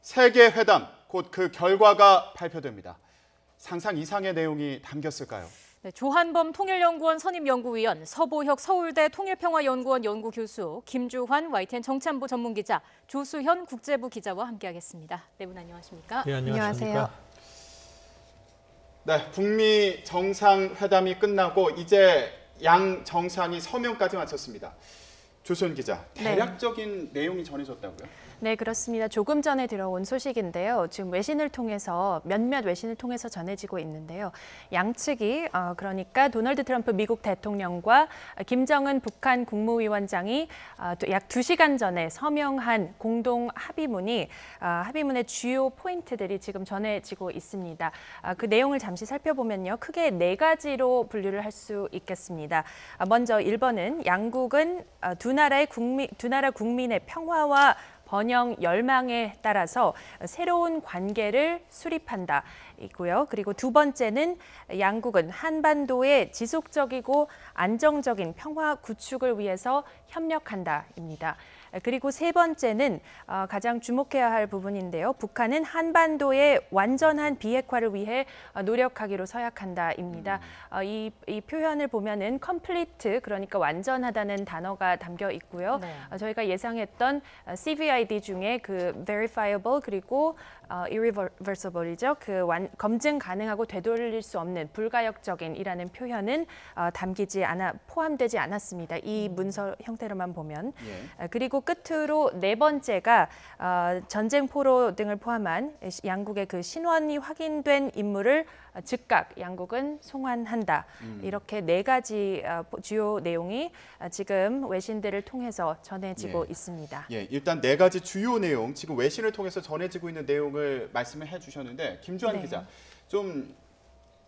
세계 회담, 곧 그 결과가 발표됩니다. 상상 이상의 내용이 담겼을까요? 네, 조한범 통일연구원 선임연구위원, 서보혁 서울대 통일평화연구원 연구교수, 김주환 YTN 정치안보 전문기자, 조수현 국제부 기자와 함께하겠습니다. 네 분 안녕하십니까? 네, 안녕하세요. 네, 북미 정상회담이 끝나고 이제 양 정상이 서명까지 마쳤습니다. 조수현 기자, 대략적인 내용이 전해졌다고요? 네, 그렇습니다. 조금 전에 들어온 소식인데요. 지금 몇몇 외신을 통해서 전해지고 있는데요. 양측이 그러니까 도널드 트럼프 미국 대통령과 김정은 북한 국무위원장이 약 2시간 전에 서명한 공동 합의문이 합의문의 주요 포인트들이 지금 전해지고 있습니다. 그 내용을 잠시 살펴보면요. 크게 4가지로 분류를 할 수 있겠습니다. 먼저 1번은 양국은 두 나라 국민의 평화와 번영 열망에 따라서 새로운 관계를 수립한다 이고요. 그리고 두 번째는 양국은 한반도의 지속적이고 안정적인 평화 구축을 위해서 협력한다입니다. 그리고 세 번째는 가장 주목해야 할 부분인데요. 북한은 한반도의 완전한 비핵화를 위해 노력하기로 서약한다입니다. 이 표현을 보면은 complete, 그러니까 완전하다는 단어가 담겨 있고요. 네. 저희가 예상했던 CVID 중에 그 verifiable 그리고 irreversible이죠. 검증 가능하고 되돌릴 수 없는 불가역적인이라는 표현은 포함되지 않았습니다. 이 문서 형태로만 보면. 그리고 끝으로 네 번째가 전쟁 포로 등을 포함한 양국의 그 신원이 확인된 인물을 즉각 양국은 송환한다. 이렇게 4가지 주요 내용이 지금 외신들을 통해서 전해지고 있습니다. 일단 4가지 주요 내용, 지금 외신을 통해서 전해지고 있는 내용을 말씀을 해주셨는데 김주환 기자, 좀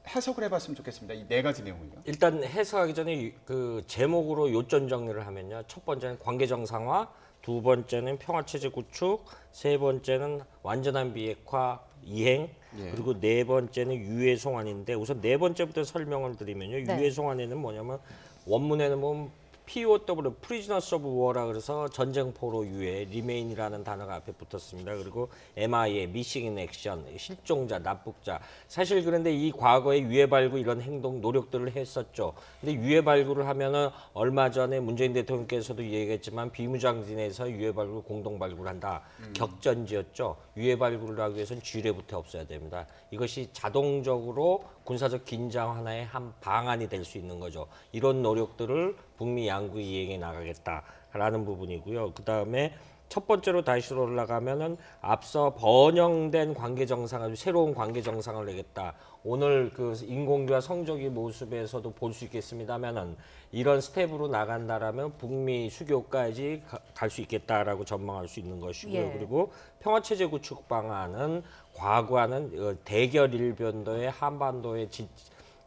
해석을 해봤으면 좋겠습니다. 이 4가지 내용을요. 일단 해석하기 전에 그 제목으로 요점 정리를 하면요. 첫 번째는 관계 정상화, 두 번째는 평화체제 구축, 세 번째는 완전한 비핵화 이행, 그리고 네 번째는 유해 송환인데 우선 네 번째부터 설명을 드리면요. 유해 송환에는 뭐냐면 원문에는 보면 POW, Prisoners of War라 그래서 전쟁 포로 유해, Remain이라는 단어가 앞에 붙었습니다. 그리고 MIA, Missing in Action, 실종자, 납북자. 사실 그런데 이 과거에 유해 발굴 이런 행동 노력들을 했었죠. 근데 유해 발굴을 하면은 얼마 전에 문재인 대통령께서도 얘기했지만 비무장지대에서 유해 발굴 공동 발굴한다. 격전지였죠. 유해 발굴을 하기 위해서는 지뢰부터 없어야 됩니다. 이것이 자동적으로 군사적 긴장 하나의 한 방안이 될 수 있는 거죠. 이런 노력들을 북미 양국이 이행해 나가겠다라는 부분이고요. 그다음에 첫 번째로 다시 올라가면은 앞서 번영된 관계 정상을 새로운 관계 정상을 내겠다. 오늘 그 인공교화 성적인 모습에서도 볼 수 있겠습니다만은 이런 스텝으로 나간다라면 북미 수교까지 갈 수 있겠다라고 전망할 수 있는 것이고요. 그리고 평화체제 구축 방안은 과거와는 대결 일변도의 한반도의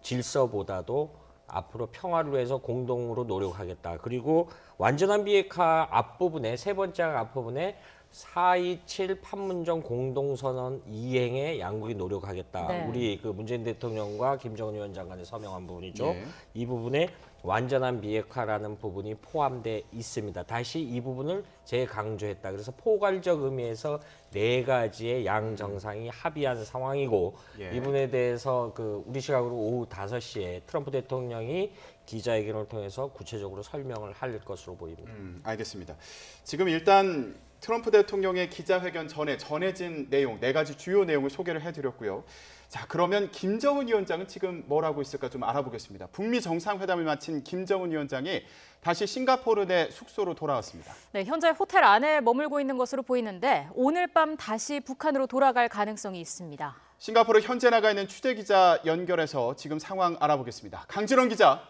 질서보다도 앞으로 평화를 위해서 공동으로 노력하겠다. 그리고 완전한 비핵화 앞부분에 세 번째 앞부분에 4.27 판문점 공동선언 이행에 양국이 노력하겠다. 우리 그 문재인 대통령과 김정은 위원장 간에 서명한 부분이죠. 이 부분에 완전한 비핵화라는 부분이 포함되어 있습니다. 다시 이 부분을 재강조했다. 그래서 포괄적 의미에서 4가지의 양 정상이 합의한 상황이고 이 부분에 대해서 그 우리 시각으로 오후 5시에 트럼프 대통령이 기자회견을 통해서 구체적으로 설명을 할 것으로 보입니다. 알겠습니다. 지금 일단 트럼프 대통령의 기자회견 전에 전해진 내용, 4가지 주요 내용을 소개를 해드렸고요. 자, 그러면 김정은 위원장은 지금 뭘 하고 있을까 좀 알아보겠습니다. 북미 정상회담을 마친 김정은 위원장이 다시 싱가포르 내 숙소로 돌아왔습니다. 네, 현재 호텔 안에 머물고 있는 것으로 보이는데 오늘 밤 다시 북한으로 돌아갈 가능성이 있습니다. 싱가포르 현재 나가 있는 취재기자 연결해서 지금 상황 알아보겠습니다. 강진원 기자.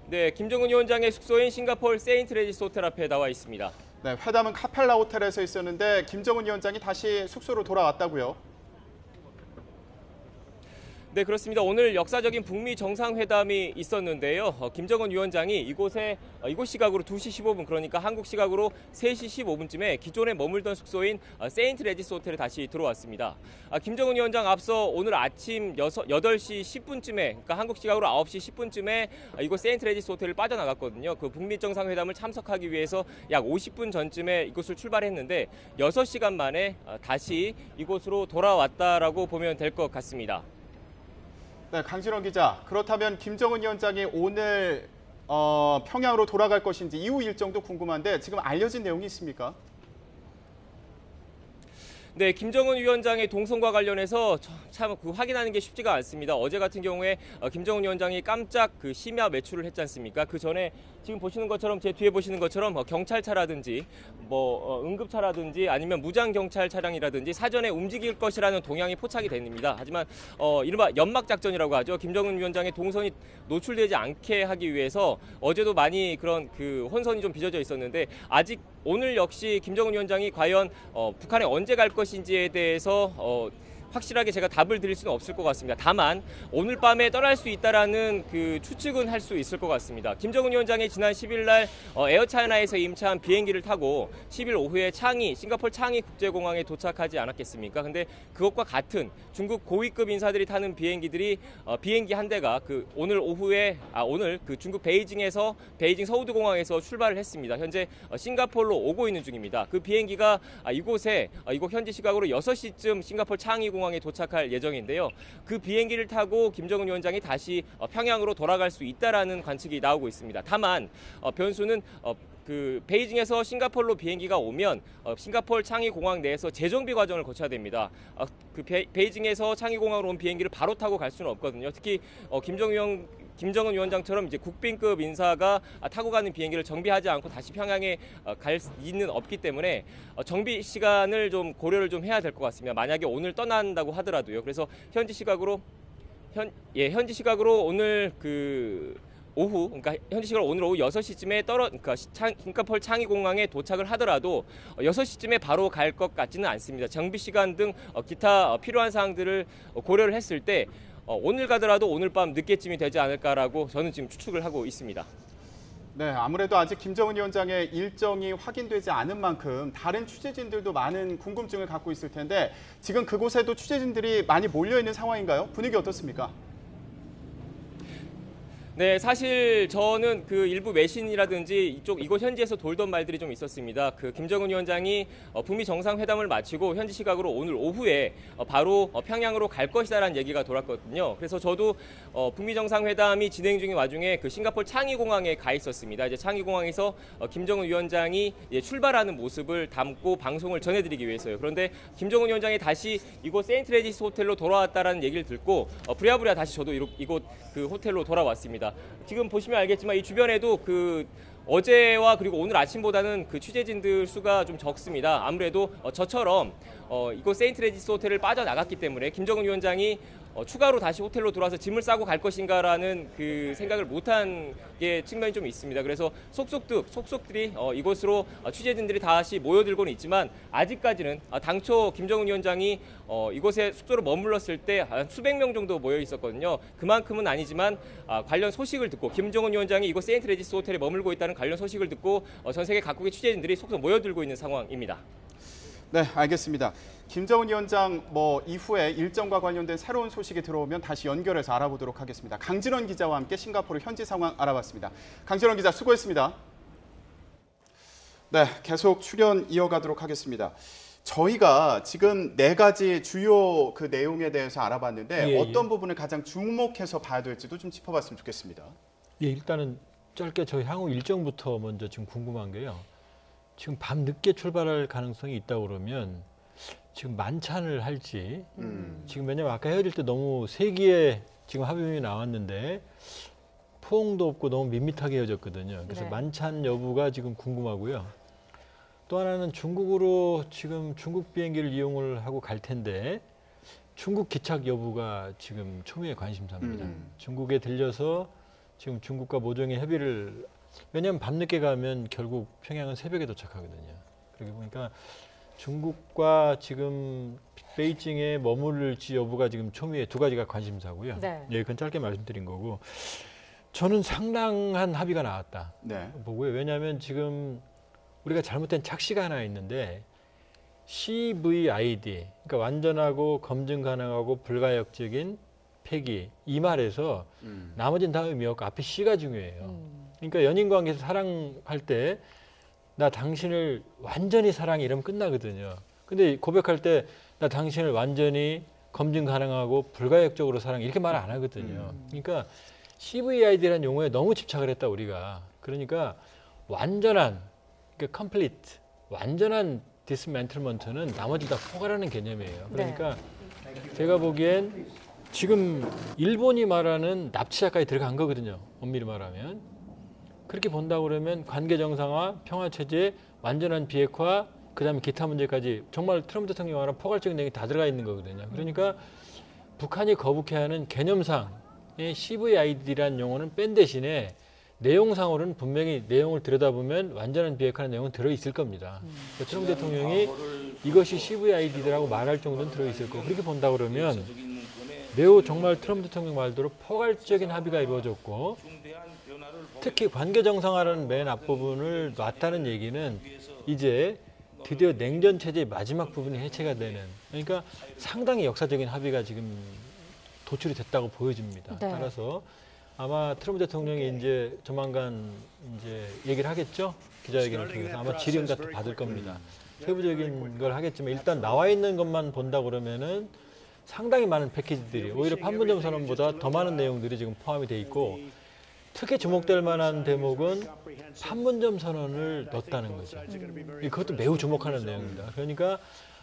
네, 김정은 위원장의 숙소인 싱가포르 세인트레지스 호텔 앞에 나와 있습니다. 네, 회담은 카펠라 호텔에서 있었는데 김정은 위원장이 다시 숙소로 돌아왔다고요? 네, 그렇습니다. 오늘 역사적인 북미 정상회담이 있었는데요. 김정은 위원장이 이곳 시각으로 2시 15분, 그러니까 한국 시각으로 3시 15분쯤에 기존에 머물던 숙소인 세인트 레지스 호텔에 다시 들어왔습니다. 김정은 위원장 앞서 오늘 아침 8시 10분쯤에, 그러니까 한국 시각으로 9시 10분쯤에 이곳 세인트 레지스 호텔을 빠져나갔거든요. 그 북미 정상회담을 참석하기 위해서 약 50분 전쯤에 이곳을 출발했는데 6시간 만에 다시 이곳으로 돌아왔다라고 보면 될 것 같습니다. 네, 강진원 기자. 그렇다면 김정은 위원장이 오늘 평양으로 돌아갈 것인지 이후 일정도 궁금한데 지금 알려진 내용이 있습니까? 네, 김정은 위원장의 동선과 관련해서 참 확인하는 게 쉽지가 않습니다. 어제 같은 경우에 김정은 위원장이 깜짝 심야 외출을 했지 않습니까? 그 전에 지금 보시는 것처럼, 제 뒤에 보시는 것처럼 경찰차라든지 응급차라든지 아니면 무장 경찰 차량이라든지 사전에 움직일 것이라는 동향이 포착이 됩니다. 하지만 이른바 연막 작전이라고 하죠. 김정은 위원장의 동선이 노출되지 않게 하기 위해서 어제도 많이 그런 혼선이 좀 빚어져 있었는데, 아직 오늘 역시 김정은 위원장이 과연 북한에 언제 갈 것인지에 대해서 확실하게 제가 답을 드릴 수는 없을 것 같습니다. 다만 오늘 밤에 떠날 수 있다라는 추측은 할 수 있을 것 같습니다. 김정은 위원장이 지난 10일 날 에어차이나에서 임차한 비행기를 타고 10일 오후에 싱가포르 창이 국제공항에 도착하지 않았겠습니까? 근데 그것과 같은 중국 고위급 인사들이 타는 비행기 한 대가 오늘 중국 베이징 서우드 공항에서 출발을 했습니다. 현재 싱가포르로 오고 있는 중입니다. 그 비행기가 이곳 현지 시각으로 6시쯤 싱가포르 창이 공항에 도착할 예정인데요. 그 비행기를 타고 김정은 위원장이 다시 평양으로 돌아갈 수 있다라는 관측이 나오고 있습니다. 다만 변수는 베이징에서 싱가포르로 비행기가 오면 싱가포르 창이 공항 내에서 재정비 과정을 거쳐야 됩니다. 베이징에서 창이 공항으로 온 비행기를 바로 타고 갈 수는 없거든요. 특히 김정은 위원장처럼 이제 국빈급 인사가 타고 가는 비행기를 정비하지 않고 다시 평양에 갈 수는 없기 때문에 정비 시간을 좀 고려를 좀 해야 될 것 같습니다. 만약에 오늘 떠난다고 하더라도요. 그래서 현지 시각으로 오늘 오후, 그러니까 현지 시각으로 오늘 오후 6시쯤에 싱가포르 창이 공항에 도착을 하더라도 6시쯤에 바로 갈 것 같지는 않습니다. 정비 시간 등 기타 필요한 사항들을 고려를 했을 때 오늘 가더라도 오늘 밤 늦게쯤이 되지 않을까라고 저는 지금 추측을 하고 있습니다. 네, 아무래도 아직 김정은 위원장의 일정이 확인되지 않은 만큼 다른 취재진들도 많은 궁금증을 갖고 있을 텐데 지금 그곳에도 취재진들이 많이 몰려 있는 상황인가요? 분위기 어떻습니까? 네, 사실 저는 일부 외신이라든지 이곳 현지에서 돌던 말들이 좀 있었습니다. 김정은 위원장이 북미 정상회담을 마치고 현지 시각으로 오늘 오후에 바로 평양으로 갈 것이다라는 얘기가 돌았거든요. 그래서 저도 북미 정상회담이 진행 중인 와중에 싱가포르 창이 공항에 가 있었습니다. 이제 창이 공항에서 김정은 위원장이 출발하는 모습을 담고 방송을 전해드리기 위해서요. 그런데 김정은 위원장이 다시 이곳 세인트 레지스 호텔로 돌아왔다라는 얘기를 듣고 부랴부랴 다시 저도 이곳 호텔로 돌아왔습니다. 지금 보시면 알겠지만 이 주변에도 어제와 그리고 오늘 아침보다는 취재진들 수가 좀 적습니다. 아무래도 저처럼 이곳 세인트 레지스 호텔을 빠져나갔기 때문에 김정은 위원장이 추가로 다시 호텔로 들어와서 짐을 싸고 갈 것인가라는 생각을 못한 게 측면이 좀 있습니다. 그래서 속속들이 이곳으로 취재진들이 다시 모여들고는 있지만 아직까지는 당초 김정은 위원장이 이곳에 숙소로 머물렀을 때 수백 명 정도 모여 있었거든요. 그만큼은 아니지만 관련 소식을 듣고 김정은 위원장이 이곳 세인트 레지스 호텔에 머물고 있다는 관련 소식을 듣고 전 세계 각국의 취재진들이 속속 모여들고 있는 상황입니다. 네, 알겠습니다. 김정은 위원장 이후에 일정과 관련된 새로운 소식이 들어오면 다시 연결해서 알아보도록 하겠습니다. 강진원 기자와 함께 싱가포르 현지 상황 알아봤습니다. 강진원 기자 수고했습니다. 네, 계속 출연 이어가도록 하겠습니다. 저희가 지금 4가지 주요 내용에 대해서 알아봤는데 어떤 부분을 가장 주목해서 봐야 될지도 좀 짚어봤으면 좋겠습니다. 예, 일단은 짧게 저희 향후 일정부터 먼저 지금 궁금한 게요. 지금 밤 늦게 출발할 가능성이 있다고 그러면 지금 만찬을 할지 지금 왜냐면 아까 헤어질 때 너무 세기에 지금 합의문이 나왔는데 포옹도 없고 너무 밋밋하게 헤어졌거든요. 그래서 네. 만찬 여부가 지금 궁금하고요. 또 하나는 중국으로 지금 중국 비행기를 이용을 하고 갈 텐데 중국 기착 여부가 지금 초미의 관심사입니다. 중국에 들려서 지금 중국과 모종의 협의를 왜냐하면 밤늦게 가면 결국 평양은 새벽에 도착하거든요. 그러게 보니까 중국과 지금 베이징에 머무를지 여부가 지금 초미의 두 가지가 관심사고요. 네. 예, 그건 짧게 말씀드린 거고 저는 상당한 합의가 나왔다 네. 보고요. 왜냐하면 지금 우리가 잘못된 착시가 하나 있는데 CVID, 그러니까 완전하고 검증 가능하고 불가역적인 폐기 이 말에서 나머지는 다 의미 없고 앞에 C가 중요해요. 그러니까 연인 관계에서 사랑할 때 나 당신을 완전히 사랑해 이러면 끝나거든요. 근데 고백할 때 나 당신을 완전히 검증 가능하고 불가역적으로 사랑해 이렇게 말 안 하거든요. 그러니까 CVID라는 용어에 너무 집착을 했다 우리가. 그러니까 완전한 그러니까 complete 완전한 디스맨틀먼트는 나머지 다 포괄하는 개념이에요. 그러니까 제가 보기엔 지금 일본이 말하는 납치자까지 들어간 거거든요. 엄밀히 말하면. 그렇게 본다고 그러면 관계 정상화, 평화 체제, 완전한 비핵화, 그다음에 기타 문제까지 정말 트럼프 대통령이 말한 포괄적인 내용이 다 들어가 있는 거거든요. 그러니까 북한이 거북해하는 개념상의 CVID라는 용어는 뺀 대신에 내용상으로는 분명히 내용을 들여다보면 완전한 비핵화라는 내용은 들어있을 겁니다. 그러니까 트럼프 대통령이 이것이 CVID라고 말할 정도는 들어있을 거고 그렇게 본다 그러면 매우 정말 트럼프 대통령 말대로 포괄적인 합의가 이루어졌고 특히 관계 정상화라는 맨 앞부분을 놨다는 얘기는 이제 드디어 냉전 체제의 마지막 부분이 해체가 되는 그러니까 상당히 역사적인 합의가 지금 도출이 됐다고 보여집니다. 네. 따라서 아마 트럼프 대통령이 이제 조만간 이제 얘기를 하겠죠. 기자회견을 통해서 아마 질의응 답도 받을 겁니다. 세부적인 걸 하겠지만 일단 나와 있는 것만 본다 그러면은 상당히 많은 패키지들이 오히려 판문점 선언보다 더 많은 내용들이 지금 포함이 돼 있고 특히 주목될 만한 대목은 판문점 선언을 넣었다는 거죠. 그것도 매우 주목하는 내용입니다. 그러니까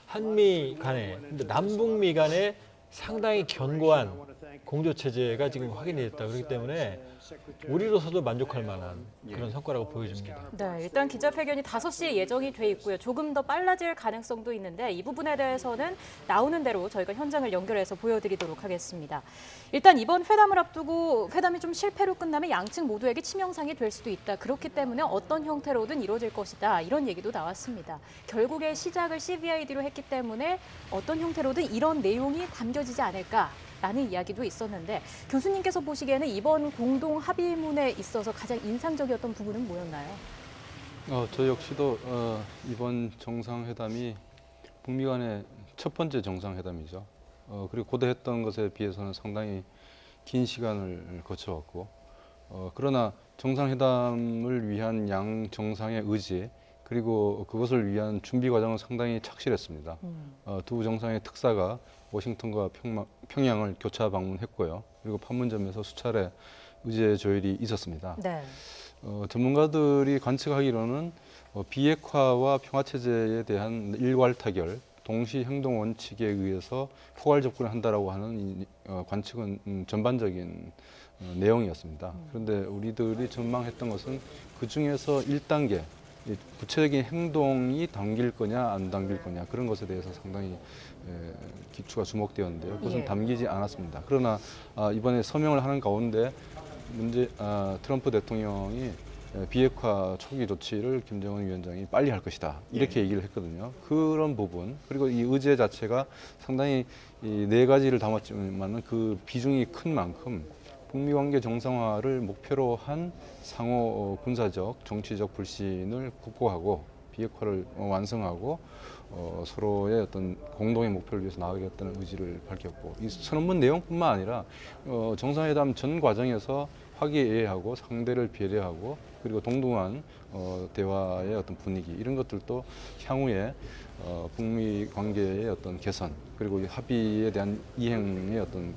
한미 간에, 남북미 간에 상당히 견고한 공조 체제가 지금 확인이 됐다. 그렇기 때문에 우리로서도 만족할 만한 그런 성과라고 보여집니다. 네, 일단 기자회견이 5시에 예정이 돼 있고요. 조금 더 빨라질 가능성도 있는데 이 부분에 대해서는 나오는 대로 저희가 현장을 연결해서 보여드리도록 하겠습니다. 일단 이번 회담을 앞두고 회담이 좀 실패로 끝나면 양측 모두에게 치명상이 될 수도 있다. 그렇기 때문에 어떤 형태로든 이루어질 것이다. 이런 얘기도 나왔습니다. 결국에 시작을 CVID로 했기 때문에 어떤 형태로든 이런 내용이 담겨지지 않을까라는 이야기도 있었는데 교수님께서 보시기에는 이번 공동 합의문에 있어서 가장 인상적이었던 부분은 뭐였나요? 저 역시도 이번 정상회담이 북미 간의 첫 번째 정상회담이죠. 그리고 고대했던 것에 비해서는 상당히 긴 시간을 거쳐왔고 그러나 정상회담을 위한 양 정상의 의지 그리고 그것을 위한 준비 과정은 상당히 착실했습니다. 두 정상의 특사가 워싱턴과 평양을 교차 방문했고요. 그리고 판문점에서 수차례 의제 조율이 있었습니다. 네. 전문가들이 관측하기로는 비핵화와 평화체제에 대한 일괄 타결, 동시 행동 원칙에 의해서 포괄 접근을 한다라고 하는 관측은 전반적인 내용이었습니다. 그런데 우리들이 전망했던 것은 그 중에서 1단계, 구체적인 행동이 담길 거냐 안 담길 거냐 그런 것에 대해서 상당히 기초가 주목되었는데요. 그것은 담기지 않았습니다. 그러나 이번에 서명을 하는 가운데 트럼프 대통령이 비핵화 초기 조치를 김정은 위원장이 빨리 할 것이다 이렇게 얘기를 했거든요. 그런 부분 그리고 이 의제 자체가 상당히 이 4가지를 담았지만 그 비중이 큰 만큼 북미 관계 정상화를 목표로 한 상호 군사적, 정치적 불신을 극복하고 비핵화를 완성하고 서로의 어떤 공동의 목표를 위해서 나아가겠다는 의지를 밝혔고 이 선언문 내용뿐만 아니라 정상회담 전 과정에서 화기애애하고 상대를 배려하고 그리고 동등한 대화의 어떤 분위기 이런 것들도 향후에 북미 관계의 어떤 개선 그리고 이 합의에 대한 이행의 어떤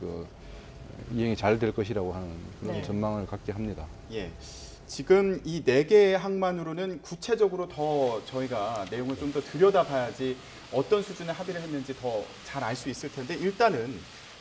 이행이 잘 될 것이라고 하는 그런 전망을 갖게 합니다. 예. 지금 이 4개의 항만으로는 구체적으로 더 저희가 내용을 좀 더 들여다봐야지 어떤 수준의 합의를 했는지 더 잘 알 수 있을 텐데 일단은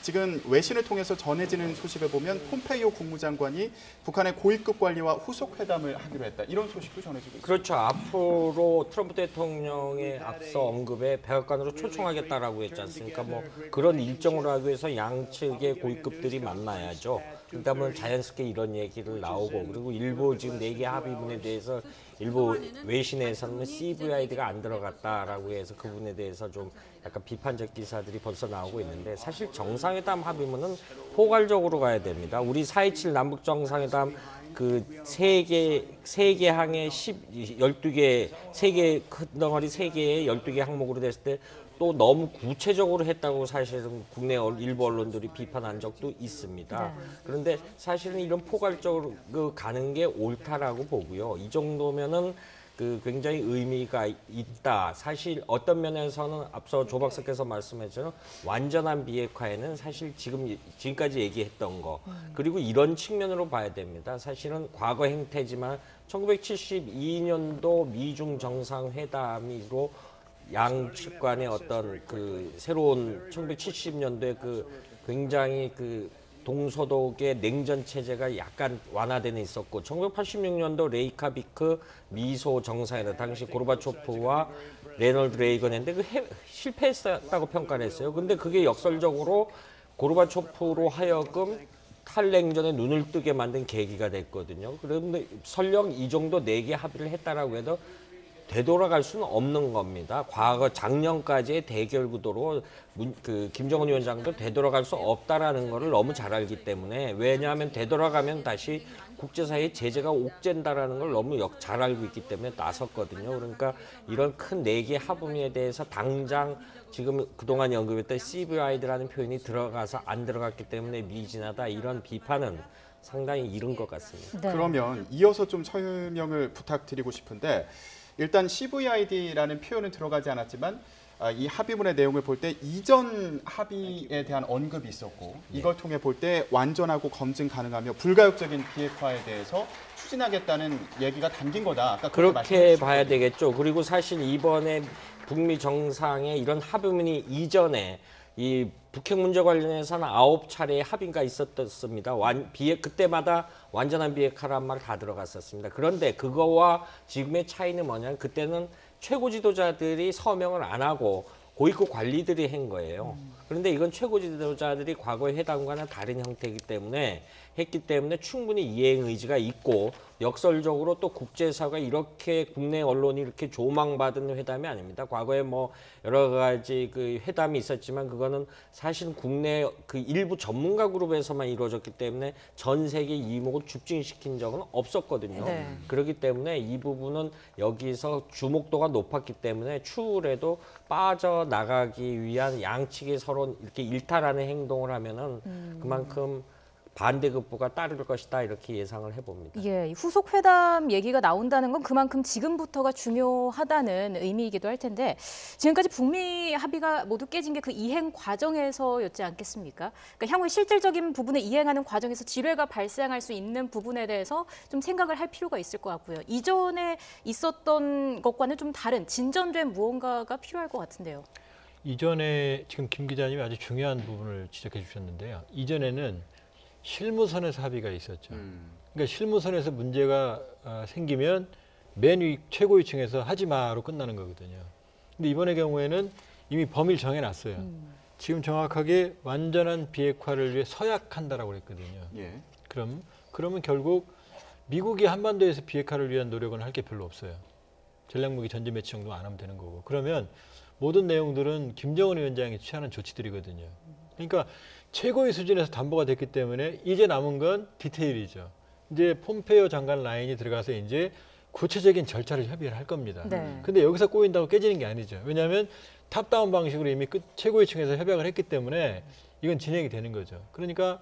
지금 외신을 통해서 전해지는 소식을 보면 폼페이오 국무장관이 북한의 고위급 관리와 후속 회담을 하기로 했다. 이런 소식도 전해지고 있습니다. 그렇죠. 앞으로 트럼프 대통령의 앞서 언급에 백악관으로 초청하겠다라고 했지 않습니까? 뭐 그런 일정을 하기 위해서 양측의 고위급들이 만나야죠. 그러다 보면 자연스럽게 이런 얘기를 나오고 그리고 일부 지금 4개 합의문에 대해서 일부 외신에서는 CVID가 안 들어갔다라고 해서 그 부분에 대해서 좀 약간 비판적 기사들이 벌써 나오고 있는데 사실 정상회담 합의문은 포괄적으로 가야 됩니다. 우리 4.27 남북 정상회담 그 세 개 항에 12개, 세 개 큰 덩어리 3개에 12개 항목으로 됐을 때 또 너무 구체적으로 했다고 사실은 국내 일부 언론들이 비판한 적도 있습니다. 그런데 사실은 이런 포괄적으로 가는 게 옳다라고 보고요. 이 정도면은 그 굉장히 의미가 있다. 사실 어떤 면에서는 앞서 조 박사께서 말씀하셨죠. 완전한 비핵화에는 사실 지금까지 얘기했던 거 그리고 이런 측면으로 봐야 됩니다. 사실은 과거 행태지만 1972년도 미중 정상회담으로 양측 간의 어떤 그 새로운 1970년도에 그 굉장히 그 동서독의 냉전 체제가 약간 완화되는 있었고 1986년도 레이카비크 미소 정상회담 당시 고르바초프와 레널드 레이건 했는데 실패했다고 평가를 했어요. 근데 그게 역설적으로 고르바초프로 하여금 탈냉전에 눈을 뜨게 만든 계기가 됐거든요. 그런데 설령 이 정도 4개 합의를 했다라고 해도 되돌아갈 수는 없는 겁니다. 과거 작년까지의 대결 구도로 김정은 위원장도 되돌아갈 수 없다라는 것을 너무 잘 알기 때문에 왜냐하면 되돌아가면 다시 국제사회의 제재가 옥죄다라는 걸 너무 잘 알고 있기 때문에 나섰거든요. 그러니까 이런 큰 4개 합의문에 대해서 당장 지금 그동안 언급했던 CVID라는 표현이 들어가서 안 들어갔기 때문에 미진하다 이런 비판은 상당히 이른 것 같습니다. 네. 그러면 이어서 좀 설명을 부탁드리고 싶은데 일단 CVID라는 표현은 들어가지 않았지만 이 합의문의 내용을 볼 때 이전 합의에 대한 언급이 있었고 이걸 통해 볼 때 완전하고 검증 가능하며 불가역적인 비핵화에 대해서 추진하겠다는 얘기가 담긴 거다. 아까 그렇게 봐야 되겠죠. 그리고 사실 이번에 북미 정상의 이런 합의문이 이전에 이 북핵 문제 관련해서는 9차례의 합의가 있었습니다. 그때마다 완전한 비핵화란 말 다 들어갔었습니다. 그런데 그거와 지금의 차이는 뭐냐면 그때는 최고 지도자들이 서명을 안 하고 고위급 관리들이 한 거예요. 그런데 이건 최고 지도자들이 과거의 회담과는 다른 형태이기 때문에 충분히 이행 의지가 있고 역설적으로 또 국제사회가 이렇게 국내 언론이 이렇게 조망받은 회담이 아닙니다. 과거에 뭐 여러 가지 그 회담이 있었지만 그거는 사실 국내 그 일부 전문가 그룹에서만 이루어졌기 때문에 전 세계 이목을 집중시킨 적은 없었거든요. 네. 그렇기 때문에 이 부분은 여기서 주목도가 높았기 때문에 추후에도 빠져나가기 위한 양측이 서로 이렇게 일탈하는 행동을 하면은 그만큼 반대급부가 따를 것이다 이렇게 예상을 해봅니다. 예, 이 후속 회담 얘기가 나온다는 건 그만큼 지금부터가 중요하다는 의미이기도 할 텐데 지금까지 북미 합의가 모두 깨진 게 그 이행 과정에서였지 않겠습니까? 그러니까 향후 실질적인 부분을 이행하는 과정에서 지뢰가 발생할 수 있는 부분에 대해서 좀 생각을 할 필요가 있을 것 같고요. 이전에 있었던 것과는 좀 다른 진전된 무언가가 필요할 것 같은데요. 이전에 지금 김 기자님이 아주 중요한 부분을 지적해 주셨는데요. 이전에는 실무선에서 합의가 있었죠. 그러니까 실무선에서 문제가 생기면 맨 위 최고위층에서 하지 마로 끝나는 거거든요. 근데 이번의 경우에는 이미 범위를 정해놨어요. 지금 정확하게 완전한 비핵화를 위해 서약한다라고 그랬거든요. 예. 그러면 결국 미국이 한반도에서 비핵화를 위한 노력은 할 게 별로 없어요. 전략무기 전제 매치 정도 안 하면 되는 거고. 그러면 모든 내용들은 김정은 위원장이 취하는 조치들이거든요. 그러니까 최고의 수준에서 담보가 됐기 때문에 이제 남은 건 디테일이죠. 이제 폼페이오 장관 라인이 들어가서 이제 구체적인 절차를 협의를 할 겁니다. 네. 근데 여기서 꼬인다고 깨지는 게 아니죠. 왜냐하면 탑다운 방식으로 이미 최고위층에서 협약을 했기 때문에 이건 진행이 되는 거죠. 그러니까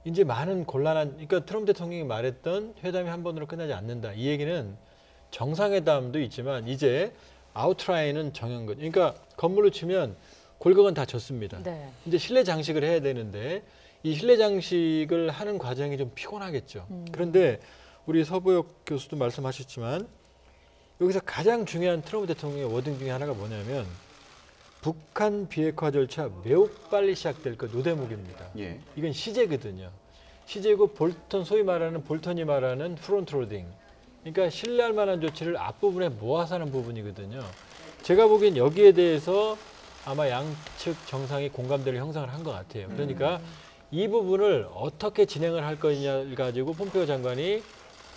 이제 많은 그러니까 트럼프 대통령이 말했던 회담이 한 번으로 끝나지 않는다. 이 얘기는 정상회담도 있지만 이제 아웃라인은 정한 거죠. 그러니까 건물로 치면 골격은 다 졌습니다. 네. 이제 실내 장식을 해야 되는데 이 실내 장식을 하는 과정이 좀 피곤하겠죠. 그런데 우리 서보혁 교수도 말씀하셨지만 여기서 가장 중요한 트럼프 대통령의 워딩 중에 하나가 뭐냐면 북한 비핵화 절차 매우 빨리 시작될 것 노대목입니다. 예. 이건 시제거든요. 시제고 소위 말하는 볼턴이 말하는 프론트 로딩. 그러니까 신뢰할 만한 조치를 앞부분에 모아서 하는 부분이거든요. 제가 보기엔 여기에 대해서 아마 양측 정상이 공감대를 형성을 한 것 같아요. 그러니까 이 부분을 어떻게 진행을 할 거냐를 가지고 폼페이오 장관이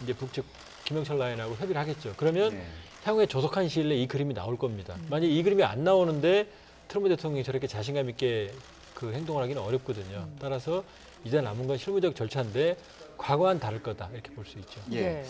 이제 북측 김영철 라인하고 협의를 하겠죠. 그러면 네. 향후에 조속한 시일 내에 이 그림이 나올 겁니다. 만약 이 그림이 안 나오는데 트럼프 대통령이 저렇게 자신감 있게 그 행동을 하기는 어렵거든요. 따라서 이제 남은 건 실무적 절차인데 과거와는 다를 거다 이렇게 볼 수 있죠. 예. 네.